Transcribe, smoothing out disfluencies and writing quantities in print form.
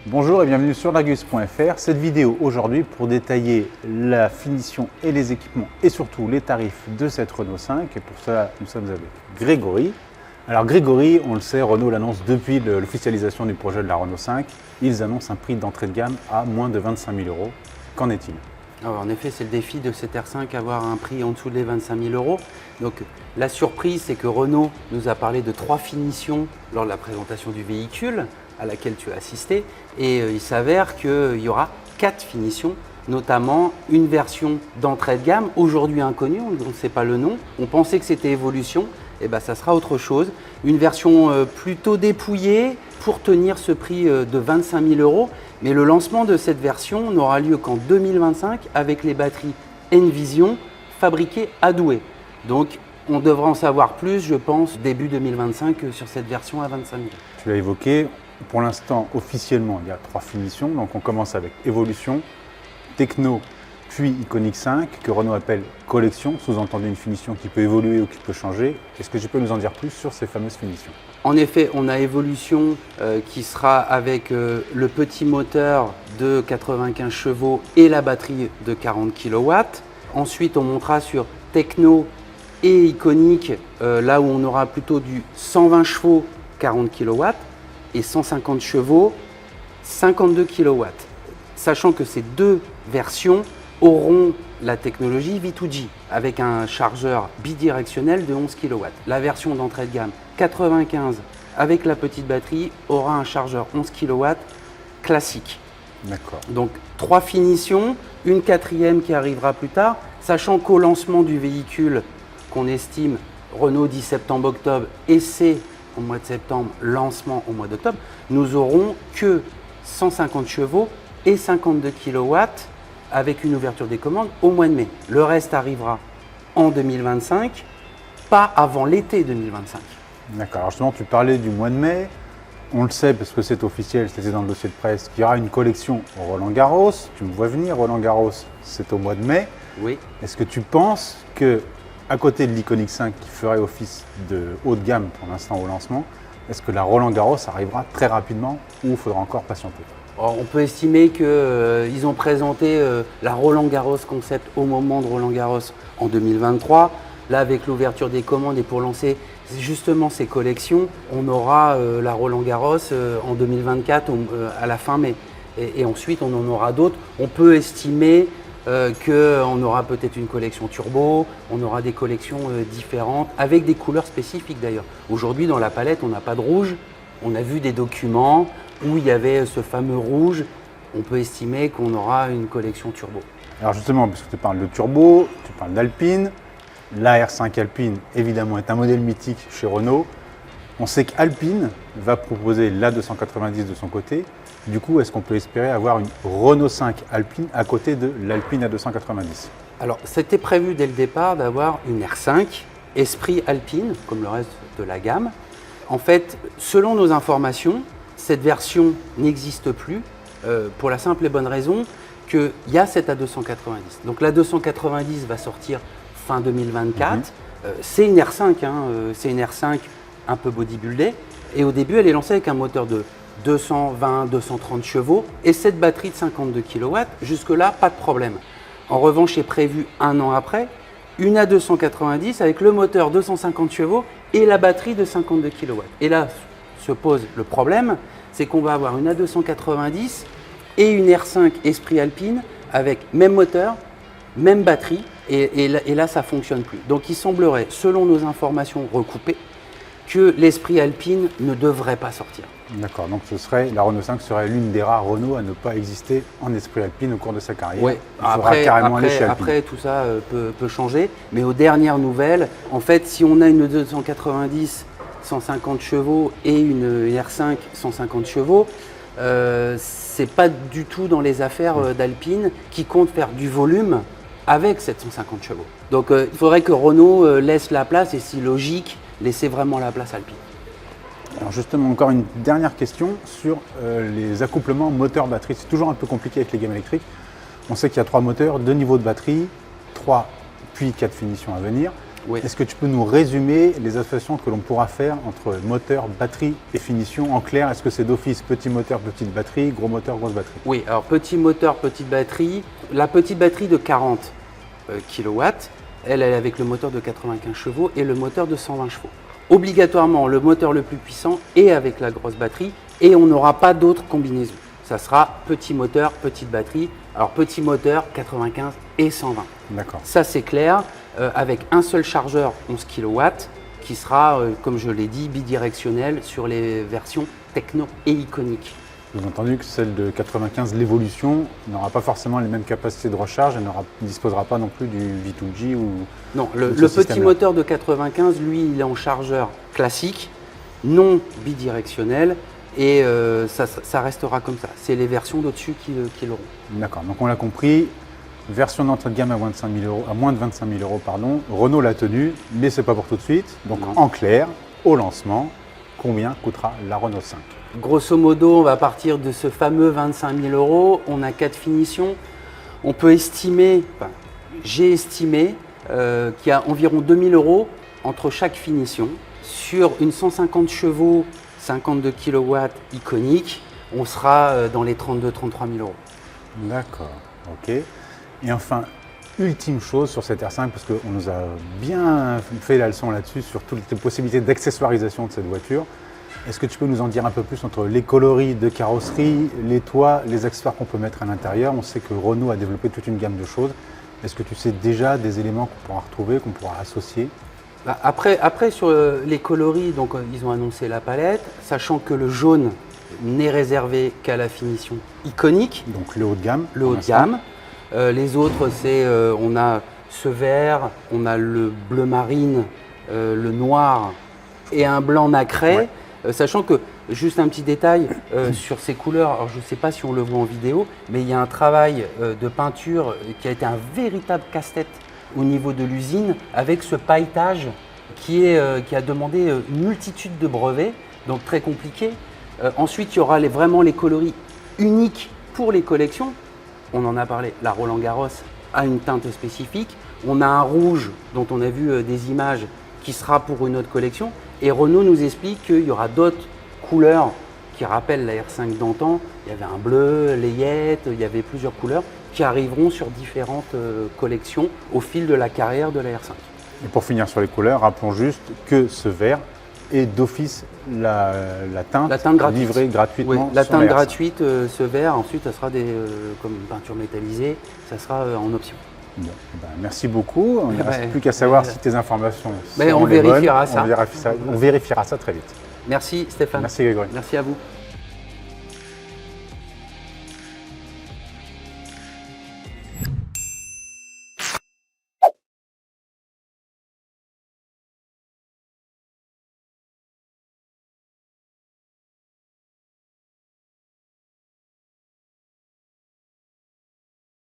Bonjour et bienvenue sur largus.fr. Cette vidéo aujourd'hui pour détailler la finition et les équipements et surtout les tarifs de cette Renault 5. Et pour cela, nous sommes avec Grégory. Alors Grégory, on le sait, Renault l'annonce depuis l'officialisation du projet de la Renault 5. Ils annoncent un prix d'entrée de gamme à moins de 25 000 euros. Qu'en est-il? Alors, en effet, c'est le défi de cette R5, avoir un prix en dessous des 25 000 euros. Donc la surprise, c'est que Renault nous a parlé de 3 finitions lors de la présentation du véhicule à laquelle tu as assisté. Et il s'avère qu'il y aura 4 finitions, notamment une version d'entrée de gamme, aujourd'hui inconnue, on ne sait pas le nom. On pensait que c'était Evolution, et bien ça sera autre chose. Une version plutôt dépouillée pour tenir ce prix de 25 000 euros. Mais le lancement de cette version n'aura lieu qu'en 2025 avec les batteries Envision fabriquées à Douai. Donc on devra en savoir plus, je pense, début 2025 sur cette version à 25 000. Tu l'as évoqué, pour l'instant officiellement il y a 3 finitions. Donc on commence avec Evolution, Techno, puis Iconiq 5 que Renault appelle Collection, sous-entendu une finition qui peut évoluer ou qui peut changer. Est-ce que tu peux nous en dire plus sur ces fameuses finitions? En effet, on a Evolution qui sera avec le petit moteur de 95 chevaux et la batterie de 40 kW. Ensuite, on montera sur Techno et Iconiq, là où on aura plutôt du 120 chevaux 40 kW et 150 chevaux 52 kW. Sachant que ces deux versions auront la technologie V2G avec un chargeur bidirectionnel de 11 kW. La version d'entrée de gamme 95 avec la petite batterie aura un chargeur 11 kW classique. D'accord. Donc 3 finitions, une 4e qui arrivera plus tard, sachant qu'au lancement du véhicule qu'on estime Renault 10 septembre-octobre, essai au mois de septembre, lancement au mois d'octobre, nous aurons que 150 chevaux et 52 kW avec une ouverture des commandes au mois de mai. Le reste arrivera en 2025, pas avant l'été 2025. D'accord. Alors justement, tu parlais du mois de mai. On le sait parce que c'est officiel, c'était dans le dossier de presse, qu'il y aura une collection Roland-Garros. Tu me vois venir, Roland-Garros, c'est au mois de mai. Oui. Est-ce que tu penses que, à côté de l'Iconiq 5 qui ferait office de haut de gamme pour l'instant au lancement, est-ce que la Roland-Garros arrivera très rapidement ou il faudra encore patienter? On peut estimer qu'ils ont présenté la Roland-Garros concept au moment de Roland-Garros en 2023. Là, avec l'ouverture des commandes et pour lancer justement ces collections, on aura la Roland-Garros en 2024 à la fin mai. Et ensuite, on en aura d'autres. On peut estimer qu'on aura peut-être une collection turbo, on aura des collections différentes avec des couleurs spécifiques d'ailleurs. Aujourd'hui, dans la palette, on n'a pas de rouge. On a vu des documents où il y avait ce fameux rouge. On peut estimer qu'on aura une collection turbo. Alors justement, parce que tu parles de turbo, tu parles d'Alpine. La R5 Alpine, évidemment, est un modèle mythique chez Renault. On sait qu'Alpine va proposer l'A290 de son côté. Du coup, est-ce qu'on peut espérer avoir une Renault 5 Alpine à côté de l'Alpine A290? Alors, c'était prévu dès le départ d'avoir une R5 Esprit Alpine, comme le reste de la gamme. En fait, selon nos informations, cette version n'existe plus pour la simple et bonne raison qu'il y a cette A290. Donc l'A290 va sortir fin 2024. C'est une R5, c'est une R5 un peu bodybuildée. Et au début, elle est lancée avec un moteur de 220-230 chevaux et cette batterie de 52 kW. Jusque-là, pas de problème. En revanche, est prévu un an après une A290 avec le moteur 250 chevaux et la batterie de 52 kW. Et là se pose le problème, c'est qu'on va avoir une A290 et une R5 Esprit Alpine avec même moteur, même batterie, et là ça ne fonctionne plus. Donc il semblerait, selon nos informations recoupées, que l'Esprit Alpine ne devrait pas sortir. D'accord, donc la Renault 5 serait l'une des rares Renault à ne pas exister en Esprit Alpine au cours de sa carrière. Oui, après tout ça peut changer, mais aux dernières nouvelles, en fait, si on a une 290 150 chevaux et une R5 150 chevaux, c'est pas du tout dans les affaires d'Alpine qui compte faire du volume avec 750 chevaux. Donc il faudrait que Renault laisse la place, et si logique, laisser vraiment la place Alpine. Alors justement, encore une dernière question sur les accouplements moteur-batterie. C'est toujours un peu compliqué avec les gammes électriques. On sait qu'il y a 3 moteurs, 2 niveaux de batterie, 3 puis 4 finitions à venir. Oui. Est-ce que tu peux nous résumer les associations que l'on pourra faire entre moteur, batterie et finition? En clair, est-ce que c'est d'office petit moteur, petite batterie, gros moteur, grosse batterie? Oui, alors petit moteur, petite batterie. La petite batterie de 40 kW, elle est avec le moteur de 95 chevaux et le moteur de 120 chevaux. Obligatoirement, le moteur le plus puissant est avec la grosse batterie et on n'aura pas d'autres combinaisons. Ça sera petit moteur, petite batterie. Alors petit moteur, 95 et 120. D'accord. Ça c'est clair, avec un seul chargeur 11 kW qui sera, comme je l'ai dit, bidirectionnel sur les versions techno et iconiques. Vous avez entendu que celle de 95, l'évolution, n'aura pas forcément les mêmes capacités de recharge, elle ne disposera pas non plus du V2G ou... Non, de le ce petit système-là. moteur de 95, lui, il est en chargeur classique, non bidirectionnel, et ça restera comme ça. C'est les versions d'au-dessus qui l'auront. D'accord, donc on l'a compris, version d'entrée de gamme à moins de 25 000 euros, pardon. Renault l'a tenue, mais c'est pas pour tout de suite. Donc Non. en clair, au lancement, combien coûtera la Renault 5? Grosso modo, on va partir de ce fameux 25 000 euros. On a 4 finitions. On peut estimer, enfin, j'ai estimé qu'il y a environ 2 000 euros entre chaque finition. Sur une 150 chevaux, 52 kW iconique, on sera dans les 32-33 000 euros. D'accord, ok. Et enfin, ultime chose sur cette R5, parce qu'on nous a bien fait la leçon là-dessus, sur toutes les possibilités d'accessoirisation de cette voiture. Est-ce que tu peux nous en dire un peu plus entre les coloris de carrosserie, les toits, les accessoires qu'on peut mettre à l'intérieur? On sait que Renault a développé toute une gamme de choses. Est-ce que tu sais déjà des éléments qu'on pourra retrouver, qu'on pourra associer? Bah, après, sur les coloris, donc, ils ont annoncé la palette, sachant que le jaune n'est réservé qu'à la finition iconique, Donc le haut de gamme. le pour haut de l'instant. gamme. Les autres, c'est on a ce vert, on a le bleu marine, le noir et un blanc nacré. Ouais. Sachant que, juste un petit détail sur ces couleurs, alors je ne sais pas si on le voit en vidéo, mais il y a un travail de peinture qui a été un véritable casse-tête au niveau de l'usine avec ce pailletage qui a demandé une multitude de brevets, donc très compliqué. Ensuite, il y aura vraiment les coloris uniques pour les collections. On en a parlé, la Roland Garros a une teinte spécifique. On a un rouge dont on a vu des images qui sera pour une autre collection. Et Renault nous explique qu'il y aura d'autres couleurs qui rappellent la R5 d'antan. Il y avait un bleu, layette, il y avait plusieurs couleurs qui arriveront sur différentes collections au fil de la carrière de la R5. Et pour finir sur les couleurs, rappelons juste que ce vert est d'office la teinte, La teinte gratuite. livrée Oui, gratuitement la sur teinte la R5. gratuite, ce vert, ensuite, ça sera comme une peinture métallisée, ça sera en option. Bon, ben, merci beaucoup. Il ne reste Ouais. plus qu'à savoir si tes informations Mais sont on les bonnes. vérifiera ça. On vérifiera ça très vite. Merci Stéphane. Merci Grégory. Merci à vous.